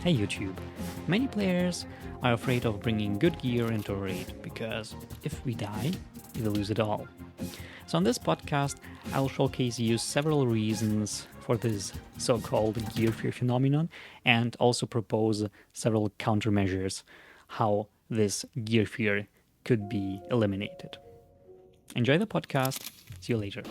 Hey YouTube. Many players are afraid of bringing good gear into a raid because if we die, we will lose it all. So on this podcast, I'll showcase you several reasons for this so-called gear fear phenomenon and also propose several countermeasures how this gear fear could be eliminated. Enjoy the podcast. See you later.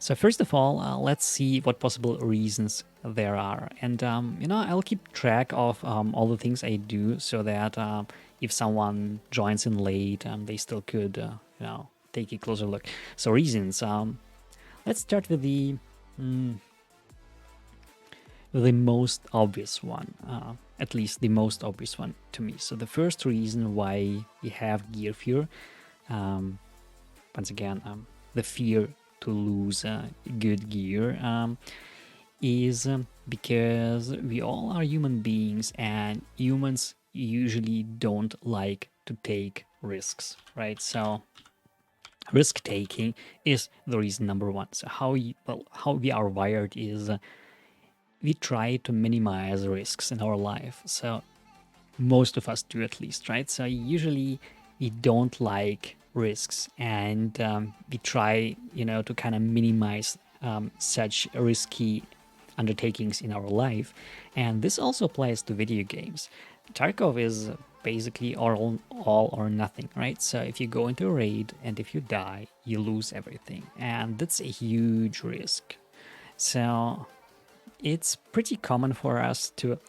So first of all, let's see what possible reasons there are. And, I'll keep track of all the things I do so that if someone joins in late, they still could, take a closer look. So reasons. Let's start with the most obvious one, at least the most obvious one to me. So the first reason why we have gear fear, once again, the fear to lose good gear is because we all are human beings and humans usually don't like to take risks, right? So risk taking is the reason number one. So how we are wired is we try to minimize risks in our life. So most of us do, at least, right? So usually we don't like risks and we try to kind of minimize such risky undertakings in our life, and this also applies to video games. Tarkov is basically all or nothing, right? So if you go into a raid and if you die, you lose everything, and that's a huge risk. So it's pretty common for us to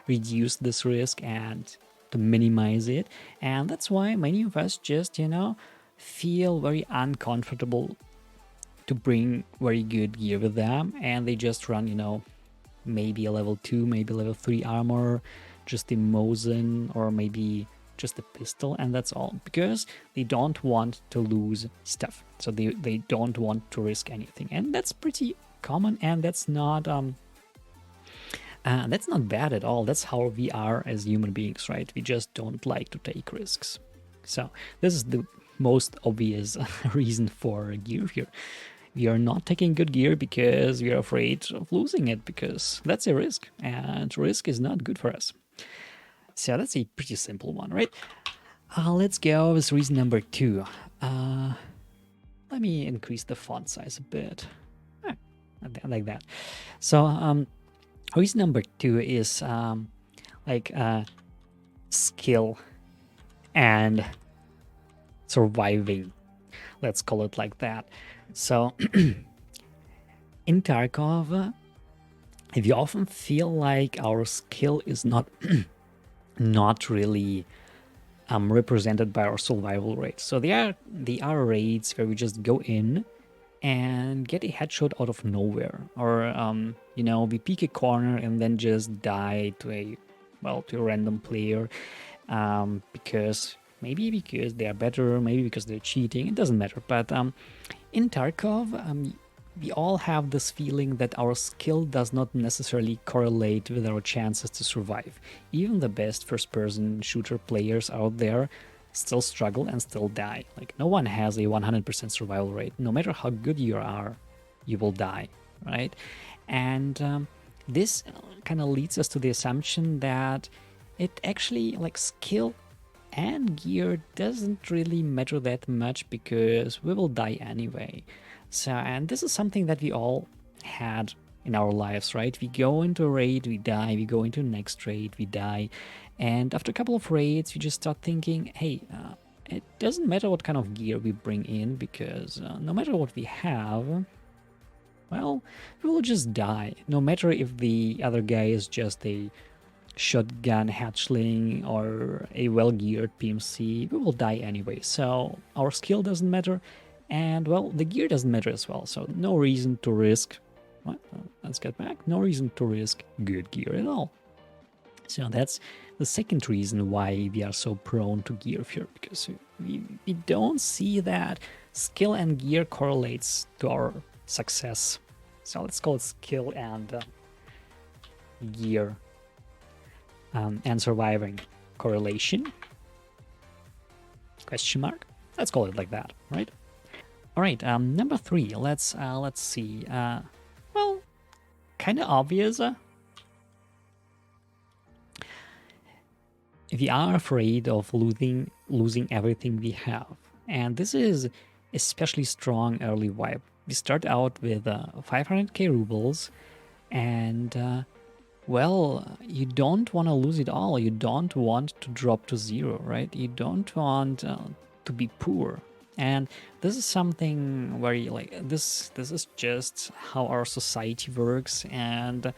reduce this risk and to minimize it, and that's why many of us just feel very uncomfortable to bring very good gear with them, and they just run maybe a level 2, maybe level 3 armor, just the Mosin, or maybe just a pistol, and that's all, because they don't want to lose stuff. So they don't want to risk anything, and that's pretty common, and that's not bad at all. That's how we are as human beings, right? We just don't like to take risks. So this is the most obvious reason for gear fear. We are not taking good gear because we are afraid of losing it, because that's a risk, and risk is not good for us. So that's a pretty simple one, right? Let's go with reason number 2. Let me increase the font size a bit. Like that. So reason number 2 is skill and surviving. Let's call it like that. So in Tarkov, we often feel like our skill is not really represented by our survival rate. So there are raids where we just go in and get a headshot out of nowhere, or we peek a corner and then just die to a random player, because they are better, maybe because they're cheating, it doesn't matter. But in Tarkov, we all have this feeling that our skill does not necessarily correlate with our chances to survive. Even the best first-person shooter players out there still struggle and still die. Like, no one has a 100% survival rate. No matter how good you are, you will die, right? And this kind of leads us to the assumption that it actually, skill and gear doesn't really matter that much, because we will die anyway. So, and this is something that we all had in our lives, right? We go into a raid, we die, we go into the next raid, we die, and after a couple of raids, we just start thinking, hey, it doesn't matter what kind of gear we bring in, because no matter what we have, well, we will just die. No matter if the other guy is just a shotgun hatchling or a well-geared PMC, we will die anyway. So our skill doesn't matter, and the gear doesn't matter as well. So no reason to risk. Let's get back. No reason to risk good gear at all. So that's the second reason why we are so prone to gear fear, because we don't see that skill and gear correlates to our success. So let's call it skill and gear and surviving correlation, question mark. Let's call it like that, right? All right, number 3. Let's see. Well, kind of obvious. We are afraid of losing everything we have, and this is especially strong early vibe. We start out with 500k rubles, and well, you don't want to lose it all. You don't want to drop to zero, right? You don't want to be poor. And this is something very like this is just how our society works and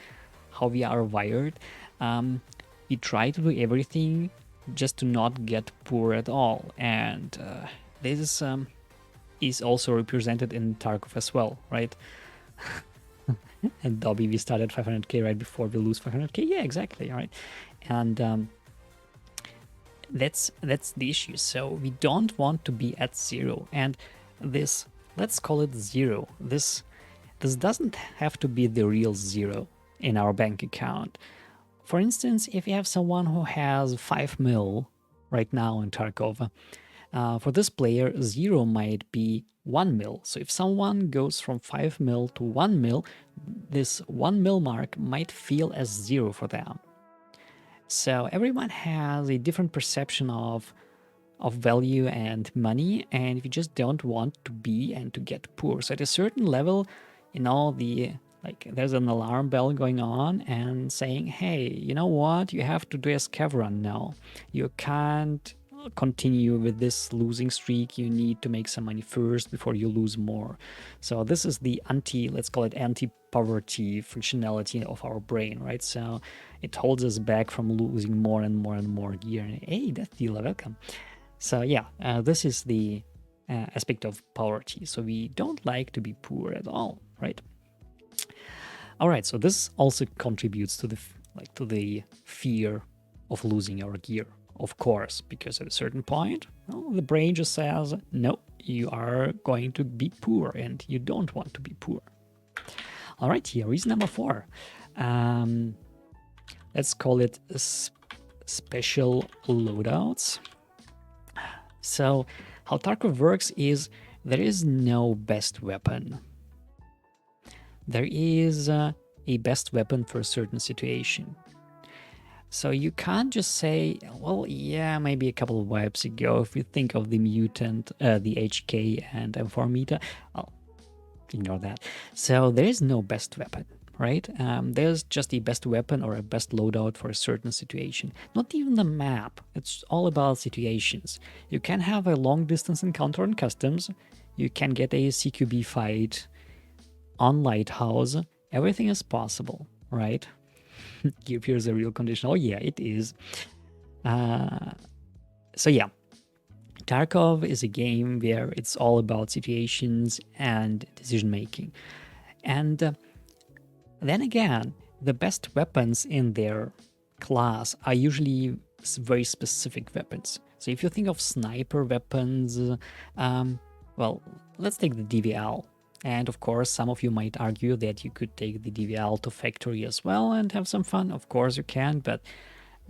how we are wired. We try to do everything just to not get poor at all, and this is also represented in Tarkov as well, right? And Dobby, we started 500k right before we lose 500k. Yeah, exactly. All right, and that's the issue. So we don't want to be at zero, and this, let's call it zero. This doesn't have to be the real zero in our bank account. For instance, if you have someone who has 5 mil right now in Tarkov, for this player, 0 might be 1 mil. So if someone goes from 5 mil to 1 mil, this 1 mil mark might feel as 0 for them. So everyone has a different perception of value and money, and we just don't want to be and to get poor. So at a certain level, there's an alarm bell going on and saying, hey, you know what, you have to do a scav run now. You can't continue with this losing streak. You need to make some money first before you lose more. So this is the let's call it anti-poverty functionality of our brain, right? So it holds us back from losing more and more and more gear. Hey, Death Dealer, welcome. So yeah, this is the aspect of poverty. So we don't like to be poor at all, right? All right, so this also contributes to the fear of losing our gear, of course, because at a certain point, well, the brain just says, no, you are going to be poor and you don't want to be poor. All right, here is number 4. Let's call it special loadouts. So how Tarkov works is there is no best weapon. There is a best weapon for a certain situation. So you can't just say, well, yeah, maybe a couple of wipes ago, if you think of the mutant, the HK and M4 meter, I'll ignore that. So there is no best weapon, right? There's just a best weapon or a best loadout for a certain situation. Not even the map. It's all about situations. You can have a long distance encounter in customs. You can get a CQB fight on Lighthouse. Everything is possible, right? Here's a real condition. Oh yeah, it is. So yeah, Tarkov is a game where it's all about situations and decision making. And then again, the best weapons in their class are usually very specific weapons. So if you think of sniper weapons, well, let's take the DVL. And of course, some of you might argue that you could take the DVL to factory as well and have some fun. Of course you can, but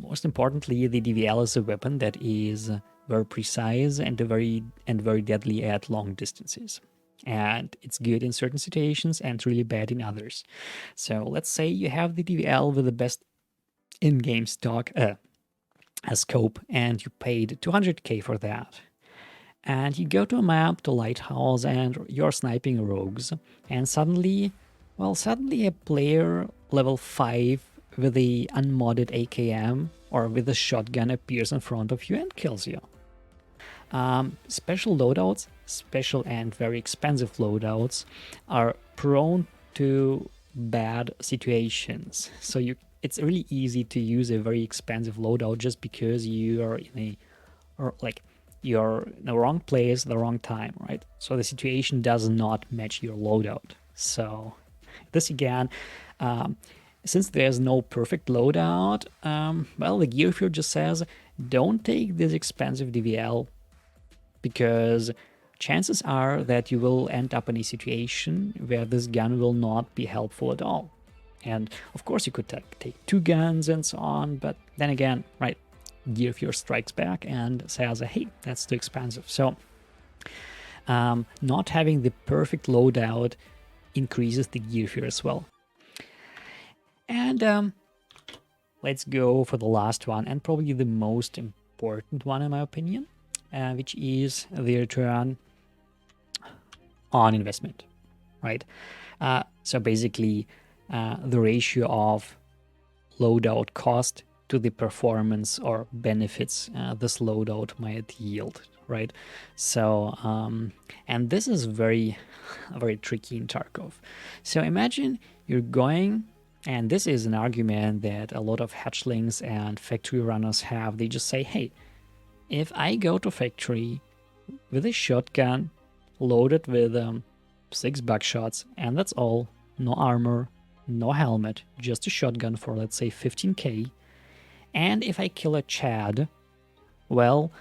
most importantly, the DVL is a weapon that is very precise and very deadly at long distances. And it's good in certain situations and really bad in others. So let's say you have the DVL with the best in-game stock scope, and you paid 200k for that. And you go to a map to Lighthouse and you're sniping rogues, and suddenly a player level 5 with a unmodded AKM or with a shotgun appears in front of you and kills you. Special loadouts, special and very expensive loadouts, are prone to bad situations. So it's really easy to use a very expensive loadout just because you are you're in the wrong place, the wrong time, right? So the situation does not match your loadout. So this again, since there's no perfect loadout, well, the gear field just says, don't take this expensive DVL because chances are that you will end up in a situation where this gun will not be helpful at all. And of course you could take 2 guns and so on, but then again, right, Gear Fear strikes back and says, hey, that's too expensive. So Not having the perfect loadout increases the gear fear as well. And let's go for the last one, and probably the most important one in my opinion, which is the return on investment, right? So basically, the ratio of loadout cost to the performance or benefits this loadout might yield, right? So, and this is very tricky in Tarkov. So imagine you're going, and this is an argument that a lot of hatchlings and factory runners have. They just say, hey, if I go to factory with a shotgun loaded with 6 buckshots, and that's all, no armor, no helmet, just a shotgun for, let's say, 15k, and if I kill a Chad, well,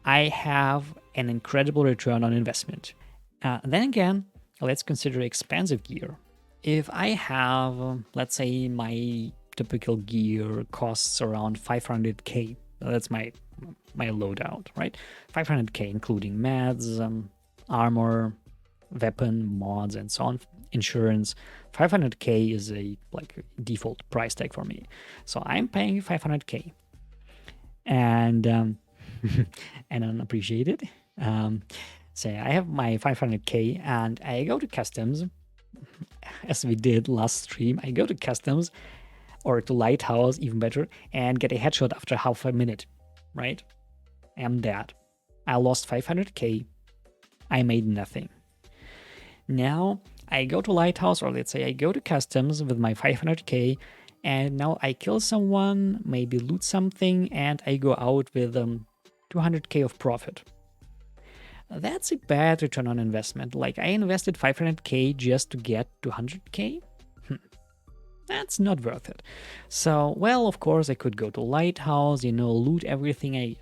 I have an incredible return on investment. Then again, let's consider expensive gear. If I have, let's say, my typical gear costs around 500k, that's my loadout, right? 500k, including meds, armor, weapon, mods, and so on, insurance. 500k is a default price tag for me, so I'm paying 500k, and and unappreciated. Say I have my 500k, and I go to customs, as we did last stream. I go to customs or to lighthouse, even better, and get a headshot after half a minute, right? I'm dead. I lost 500k. I made nothing. Now I go to lighthouse, or let's say I go to customs with my 500k, and now I kill someone, maybe loot something, and I go out with 200k of profit. That's a bad return on investment. Like, I invested 500k just to get 200k? That's not worth it. So, well, of course, I could go to lighthouse, loot everything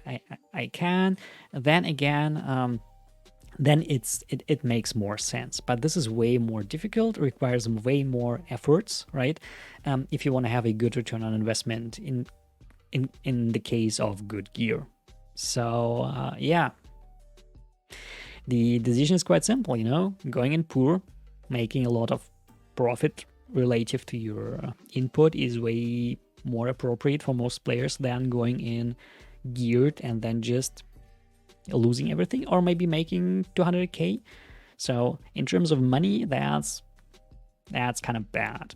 I can. Then again, then it makes more sense. But this is way more difficult, requires way more efforts, right? If you want to have a good return on investment in the case of good gear. So yeah, the decision is quite simple, going in poor, making a lot of profit relative to your input is way more appropriate for most players than going in geared and then just losing everything, or maybe making 200k. So in terms of money, that's kind of bad.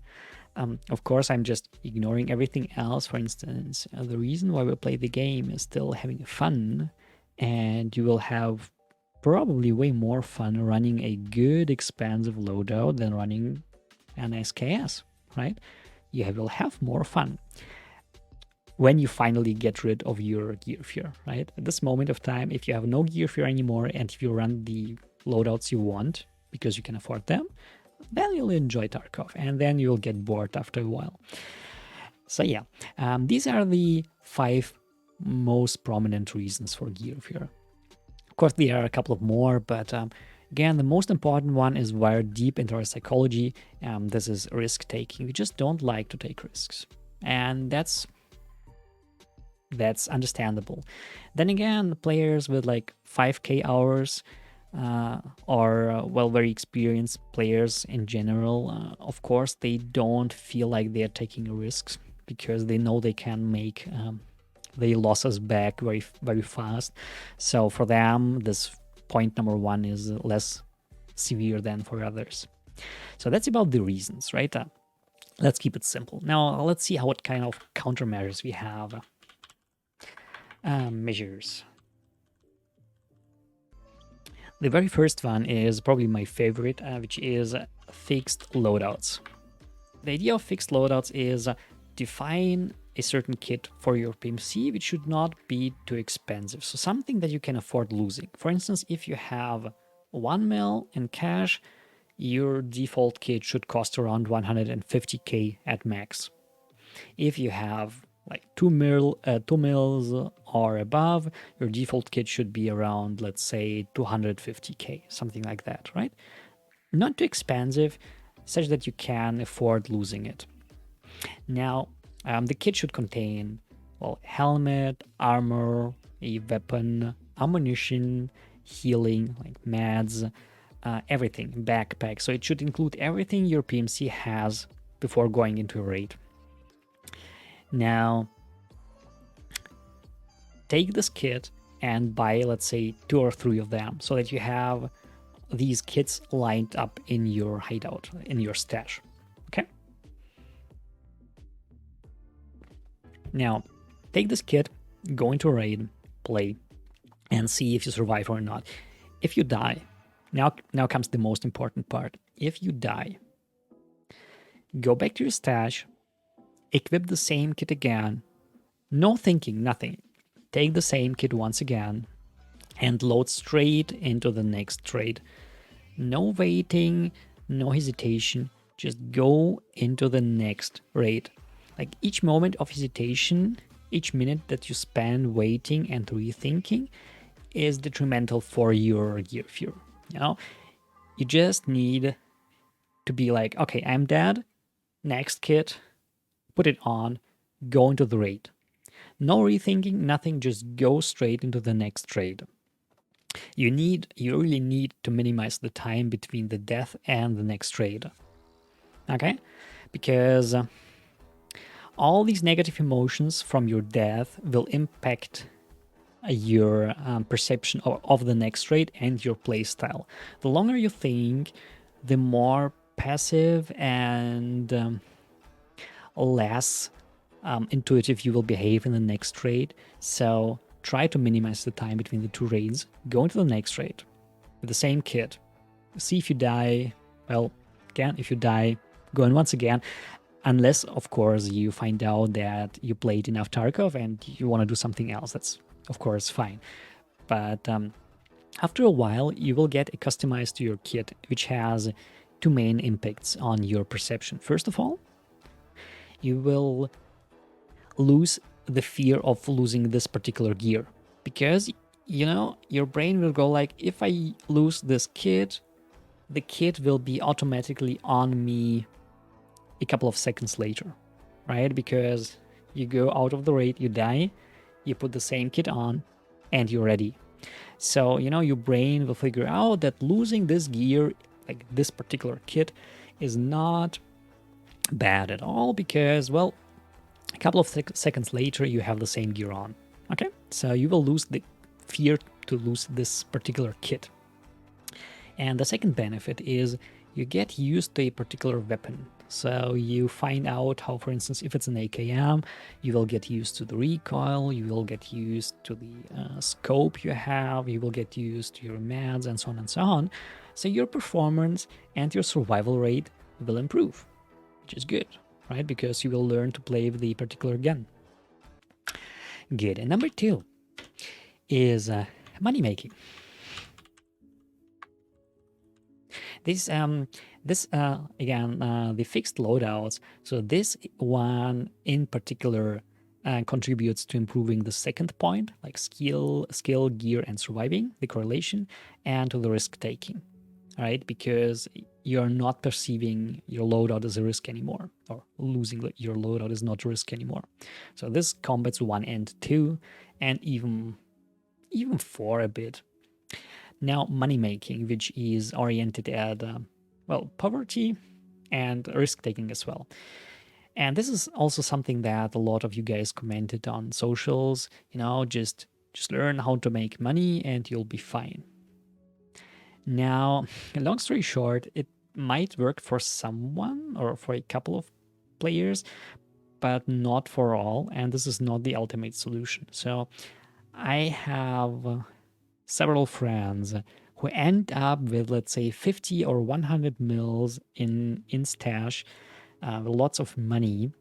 Of course, I'm just ignoring everything else. For instance, the reason why we play the game is still having fun, and you will have probably way more fun running a good expansive loadout than running an SKS, right? You will have more fun when you finally get rid of your gear fear, right? At this moment of time, if you have no gear fear anymore, and if you run the loadouts you want because you can afford them, then you'll enjoy Tarkov, and then you'll get bored after a while. So yeah, these are the 5 most prominent reasons for gear fear. Of course, there are a couple of more, but again, the most important one is wired deep into our psychology. This is risk-taking. We just don't like to take risks, and that's understandable. Then again, players with like 5k hours or very experienced players in general, of course, they don't feel like they're taking risks because they know they can make the losses back very, very fast. So for them, this point number 1 is less severe than for others. So that's about the reasons, right? Let's keep it simple. Now let's see what kind of countermeasures we have. Measures. The very first one is probably my favorite, which is fixed loadouts. The idea of fixed loadouts is define a certain kit for your PMC, which should not be too expensive. So something that you can afford losing. For instance, if you have 1 mil in cash, your default kit should cost around 150k at max. If you have like 2 mils or above, your default kit should be around, let's say, 250k, something like that, right? Not too expensive, such that you can afford losing it. Now, the kit should contain, helmet, armor, a weapon, ammunition, healing, like meds, everything, backpack. So it should include everything your PMC has before going into a raid. Now, take this kit and buy, let's say, 2 or 3 of them so that you have these kits lined up in your hideout, in your stash. Okay? Now, take this kit, go into a raid, play, and see if you survive or not. If you die, now comes the most important part. If you die, go back to your stash, equip the same kit again, no thinking, nothing. Take the same kit once again and load straight into the next trade. No waiting, no hesitation, just go into the next raid. Like each moment of hesitation, each minute that you spend waiting and rethinking is detrimental for your gear fear. You know, you just need to be like, okay, I'm dead, next kit, put it on, go into the raid. No rethinking, nothing, just go straight into the next trade. You really need to minimize the time between the death and the next trade. Okay? Because all these negative emotions from your death will impact your perception of the next trade and your playstyle. The longer you think, the more passive and less intuitive you will behave in the next trade. So try to minimize the time between the 2 raids. Go into the next raid with the same kit. See if you die. Well, again, if you die, go in once again. Unless, of course, you find out that you played enough Tarkov and you want to do something else. That's, of course, fine. But after a while, you will get customized to your kit, which has 2 main impacts on your perception. First of all, you will lose the fear of losing this particular gear, because your brain will go like, if I lose this kit, the kit will be automatically on me a couple of seconds later, right? Because you go out of the raid, you die, you put the same kit on, and you're ready. So your brain will figure out that losing this gear, like this particular kit, is not bad at all, because, well, a couple of seconds later, you have the same gear on. Okay, so you will lose the fear to lose this particular kit. And the second benefit is you get used to a particular weapon. So you find out how, for instance, if it's an AKM, you will get used to the recoil, you will get used to the scope you have, you will get used to your meds, and so on and so on. So your performance and your survival rate will improve, which is good, right? Because you will learn to play with the particular gun. Good. And number 2 is money making. This again, the fixed loadouts. So this one in particular contributes to improving the second point, like skill, gear, and surviving, the correlation, and to the risk taking. All right, because you're not perceiving your loadout as a risk anymore, or losing your loadout is not a risk anymore. So this combats 1 and 2, and even 4 a bit. Now, money making, which is oriented at poverty and risk taking as well. And this is also something that a lot of you guys commented on socials. Just learn how to make money and you'll be fine. Now, long story short, it might work for someone or for a couple of players, but not for all, and this is not the ultimate solution. So I have several friends who end up with, let's say, 50 or 100 mils in stash, lots of money,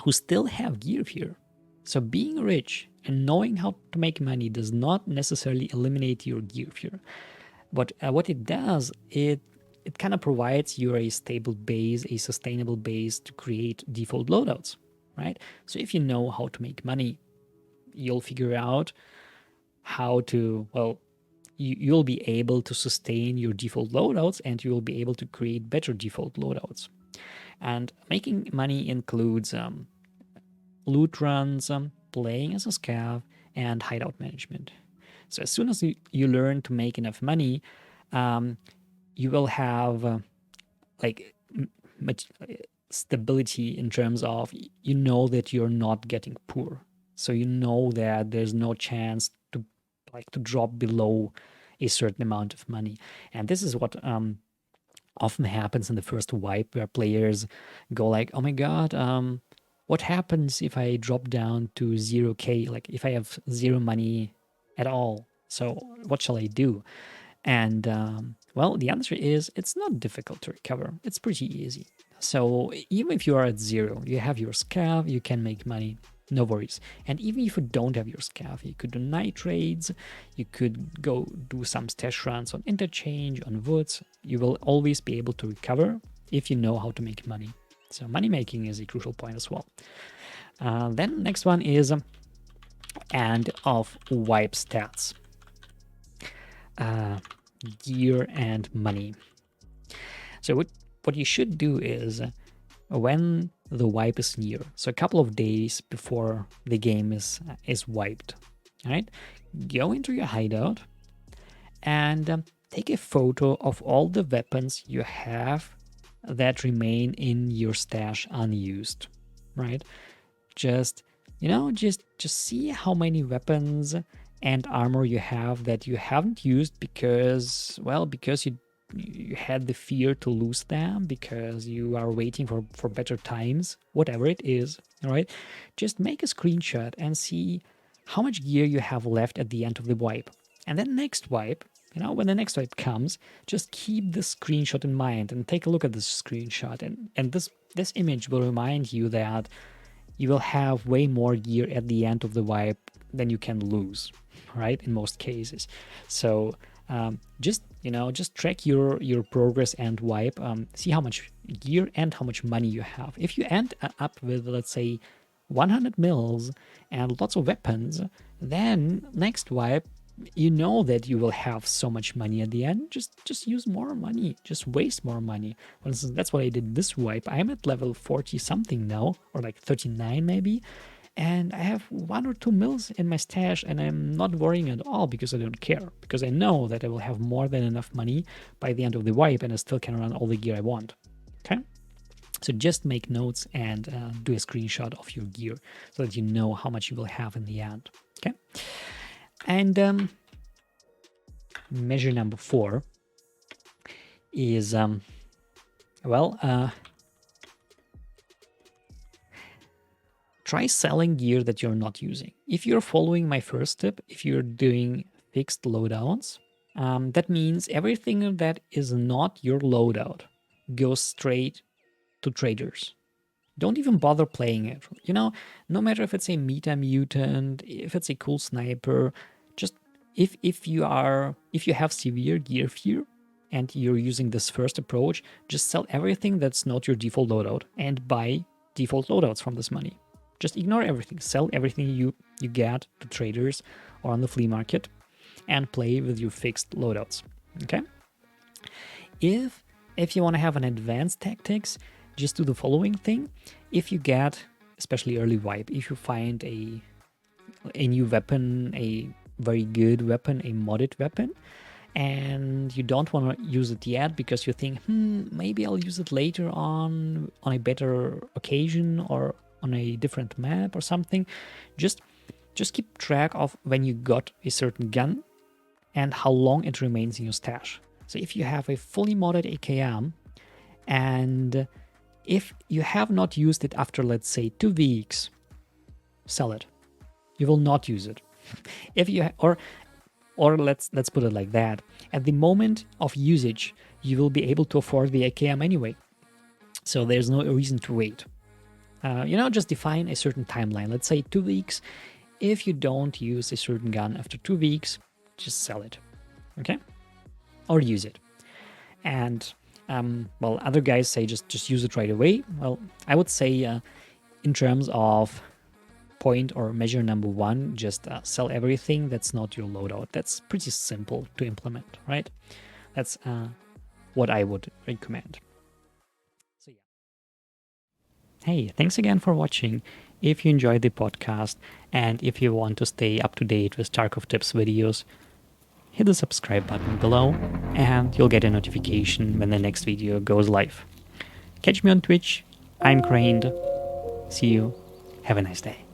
who still have gear fear. So being rich and knowing how to make money does not necessarily eliminate your gear fear. But what it does, it kind of provides you a stable base, a sustainable base to create default loadouts, right? So if you know how to make money, you'll figure out how to, you'll be able to sustain your default loadouts, and you will be able to create better default loadouts. And making money includes loot runs, playing as a scav, and hideout management. So as soon as you learn to make enough money, you will have like much stability in terms of you know that you're not getting poor. So you know that there's no chance to to drop below a certain amount of money. And this is what often happens in the first wipe, where players go like, oh my god, what happens if I drop down to 0k, like if I have zero money at all? So what shall I do? And well, the answer is it's not difficult to recover. It's pretty easy. So even if you are at zero, you have your scav, you can make money, no worries. And even if you don't have your scav, you could do night trades, you could go do some stash runs on interchange, on woods. You will always be able to recover if you know how to make money. So money making is a crucial point as well. Then next one is end of wipe stats. Gear and money. So what you should do is when the wipe is near, so a couple of days before the game is wiped, right? Go into your hideout and take a photo of all the weapons you have that remain in your stash unused, right? Just just see how many weapons and armor you have that you haven't used because you had the fear to lose them, because you are waiting for better times, whatever it is, all right? Just make a screenshot and see how much gear you have left at the end of the wipe. And then next wipe, when the next wipe comes, just keep this screenshot in mind and take a look at this screenshot. And this image will remind you that you will have way more gear at the end of the wipe than you can lose, right? In most cases. So just track your progress and wipe, see how much gear and how much money you have. If you end up with, let's say, 100 mils and lots of weapons, then next wipe, you know that you will have so much money at the end. Just use more money, just waste more money. For instance, that's what I did this wipe. I'm at level 40 something now, or like 39 maybe, and I have 1 or 2 mils in my stash, and I'm not worrying at all because I don't care, because I know that I will have more than enough money by the end of the wipe, and I still can run all the gear I want. Okay, so just make notes and do a screenshot of your gear so that you know how much you will have in the end. Okay. And measure number 4 is, try selling gear that you're not using. If you're following my first tip, if you're doing fixed loadouts, that means everything that is not your loadout goes straight to traders. Don't even bother playing it. No matter if it's a meta mutant, if it's a cool sniper, just if you have severe gear fear and you're using this first approach, just sell everything that's not your default loadout and buy default loadouts from this money. Just ignore everything. Sell everything you get to traders or on the flea market and play with your fixed loadouts. Okay? If you want to have an advanced tactics, just do the following thing. If you get, especially early wipe, if you find a new weapon, a very good weapon, a modded weapon, and you don't want to use it yet because you think, maybe I'll use it later on a better occasion or on a different map or something, just keep track of when you got a certain gun and how long it remains in your stash. So if you have a fully modded AKM and if you have not used it after, let's say, 2 weeks, sell it. You will not use it. If you or let's put it like that. At the moment of usage, you will be able to afford the AKM anyway. So there's no reason to wait. Just define a certain timeline. Let's say 2 weeks. If you don't use a certain gun after 2 weeks, just sell it. Okay? Or use it. And other guys say just use it right away. Well, I would say in terms of point or measure number 1, just sell everything that's not your loadout. That's pretty simple to implement, right? That's what I would recommend. So Hey, thanks again for watching. If you enjoyed the podcast and if you want to stay up to date with Tarkov Tips videos, hit the subscribe button below and you'll get a notification when the next video goes live. Catch me on Twitch. I'm Craned. See you. Have a nice day.